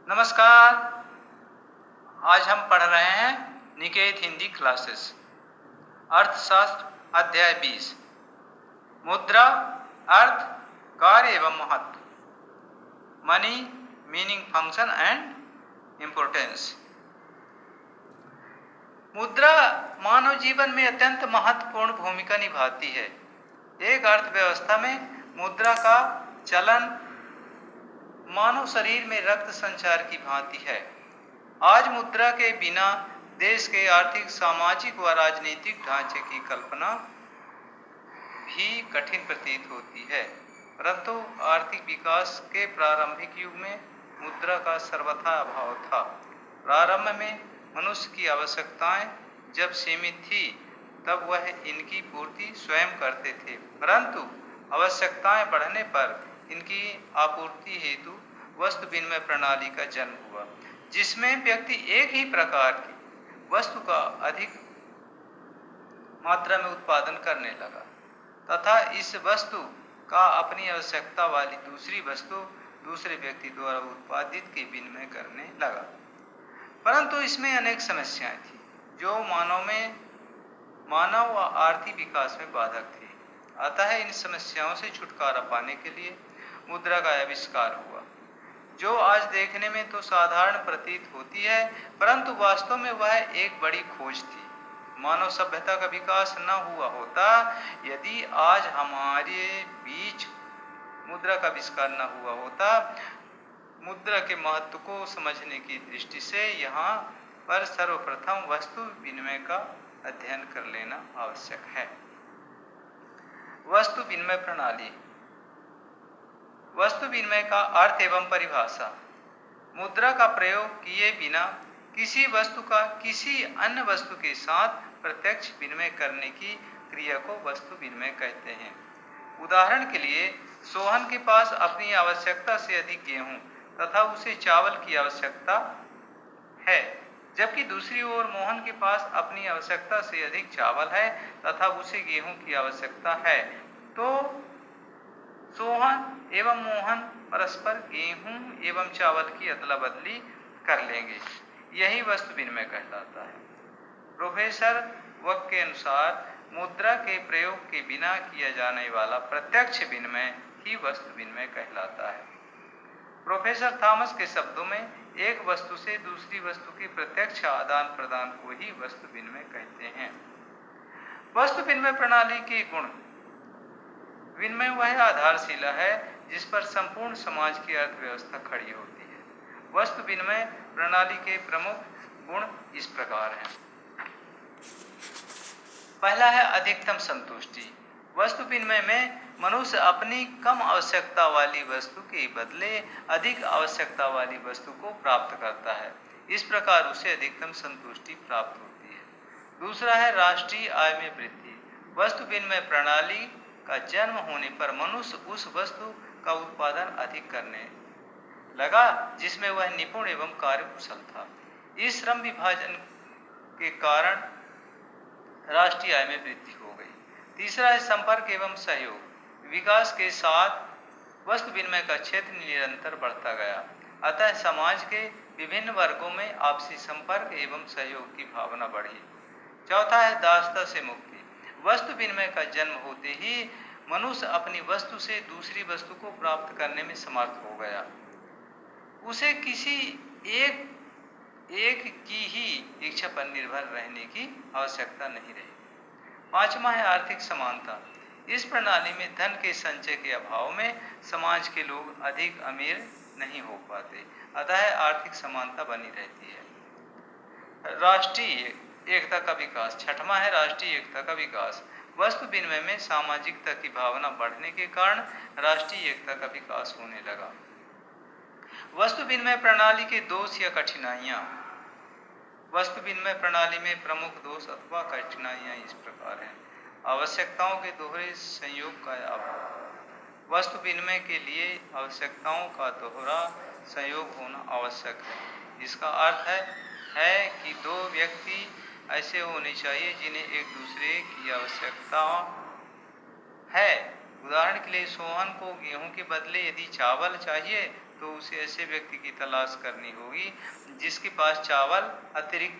नमस्कार। आज हम पढ़ रहे हैं निकेत हिंदी क्लासेस अर्थशास्त्र अध्याय 20 मुद्रा, अर्थ, कार्य एवं महत्व, money, meaning, function and importance. मुद्रा मानव जीवन में अत्यंत महत्वपूर्ण भूमिका निभाती है। एक अर्थव्यवस्था में मुद्रा का चलन मानव शरीर में रक्त संचार की भांति है। आज मुद्रा के बिना देश के आर्थिक, सामाजिक व राजनीतिक ढांचे की कल्पना भी कठिन प्रतीत होती है। परंतु आर्थिक विकास के प्रारंभिक युग में मुद्रा का सर्वथा अभाव था। प्रारंभ में मनुष्य की आवश्यकताएं जब सीमित थी तब वह इनकी पूर्ति स्वयं करते थे, परंतु आवश्यकताएं बढ़ने पर इनकी आपूर्ति हेतु वस्तु विनिमय प्रणाली का जन्म हुआ, जिसमें व्यक्ति एक ही प्रकार की वस्तु का अधिक मात्रा में उत्पादन करने लगा तथा इस वस्तु का अपनी आवश्यकता वाली दूसरी वस्तु दूसरे व्यक्ति द्वारा उत्पादित के विनिमय करने लगा। परंतु इसमें अनेक समस्याएं थी जो मानव व आर्थिक विकास में बाधक थी। अतः इन समस्याओं से छुटकारा पाने के लिए मुद्रा का आविष्कार हुआ, जो आज देखने में तो साधारण प्रतीत होती है, परंतु वास्तव में वह एक बड़ी खोज थी। मानव सभ्यता का विकास न हुआ होता यदि आज हमारे बीच मुद्रा का आविष्कार न हुआ होता। मुद्रा के महत्व को समझने की दृष्टि से यहाँ पर सर्वप्रथम वस्तु विनिमय का अध्ययन कर लेना आवश्यक है। वस्तु विनिमय प्रणाली। वस्तु विनिमय का अर्थ एवं परिभाषा। मुद्रा का प्रयोग किए बिना किसी वस्तु का किसी अन्य वस्तु के साथ प्रत्यक्ष विनिमय करने की क्रिया को वस्तु विनिमय कहते हैं। उदाहरण के लिए, सोहन के पास अपनी आवश्यकता से अधिक गेहूं तथा उसे चावल की आवश्यकता है, जबकि दूसरी ओर मोहन के पास अपनी आवश्यकता से अधिक चावल है तथा उसे गेहूं की आवश्यकता है। तो सोहन एवं मोहन परस्पर गेहूं एवं चावल की अदला बदली कर लेंगे। यही वस्तु विनिमय कहलाता है। प्रोफेसर वक के अनुसार मुद्रा के प्रयोग के बिना किया जाने वाला प्रत्यक्ष विनिमय ही वस्तु विनिमय कहलाता है। प्रोफेसर थॉमस के शब्दों में एक वस्तु से दूसरी वस्तु के प्रत्यक्ष आदान प्रदान को ही वस्तु विनिमय कहते हैं। वस्तु विनिमय प्रणाली के गुण। विनिमय वह आधारशिला है जिस पर संपूर्ण समाज की अर्थव्यवस्था खड़ी होती है। वस्तु विनिमय प्रणाली के प्रमुख गुण इस प्रकार हैं। पहला है अधिकतम संतुष्टि। वस्तु विनिमय में मनुष्य अपनी कम आवश्यकता वाली वस्तु के बदले अधिक आवश्यकता वाली वस्तु को प्राप्त करता है। इस प्रकार उसे अधिकतम संतुष्टि प्राप्त होती है। दूसरा है राष्ट्रीय आय में वृद्धि। वस्तु विनिमय प्रणाली का जन्म होने पर मनुष्य उस वस्तु का उत्पादन अधिक करने लगा जिसमें वह निपुण एवं कार्यकुशल था। इस श्रम विभाजन के कारण राष्ट्रीय आय में वृद्धि हो गई। तीसरा है संपर्क एवं सहयोग। विकास के साथ वस्तु विनिमय का क्षेत्र निरंतर बढ़ता गया, अतः समाज के विभिन्न वर्गों में आपसी संपर्क एवं सहयोग की भावना बढ़ी। चौथा है दासता से मुक्ति। वस्तु विनिमय का जन्म होते ही मनुष्य अपनी वस्तु से दूसरी वस्तु को प्राप्त करने में समर्थ हो गया। उसे किसी एक की ही इच्छा पर निर्भर रहने की आवश्यकता नहीं रही। पांचवा है आर्थिक समानता। इस प्रणाली में धन के संचय के अभाव में समाज के लोग अधिक अमीर नहीं हो पाते, अतः आर्थिक समानता बनी रहती है। राष्ट्रीय एकता का विकास। छठवां है राष्ट्रीय एकता का विकास। वस्तु विनिमय में सामाजिकता की भावना बढ़ने के कारण राष्ट्रीय एकता का विकास होने लगा। वस्तु विनिमय प्रणाली के दोष या कठिनाइयां। वस्तु विनिमय प्रणाली में प्रमुख दोष अथवा कठिनाइयां इस प्रकार हैं। आवश्यकताओं के दोहरे संयोग का अभाव। वस्तु विनिमय के लिए आवश्यकताओं का दोहरा संयोग होना आवश्यक है। इसका अर्थ है कि दो व्यक्ति ऐसे होने चाहिए जिन्हें एक दूसरे की आवश्यकता है। उदाहरण के लिए, सोहन को गेहूं के बदले यदि चावल चाहिए तो उसे ऐसे व्यक्ति की तलाश करनी होगी जिसके पास चावल अतिरिक्त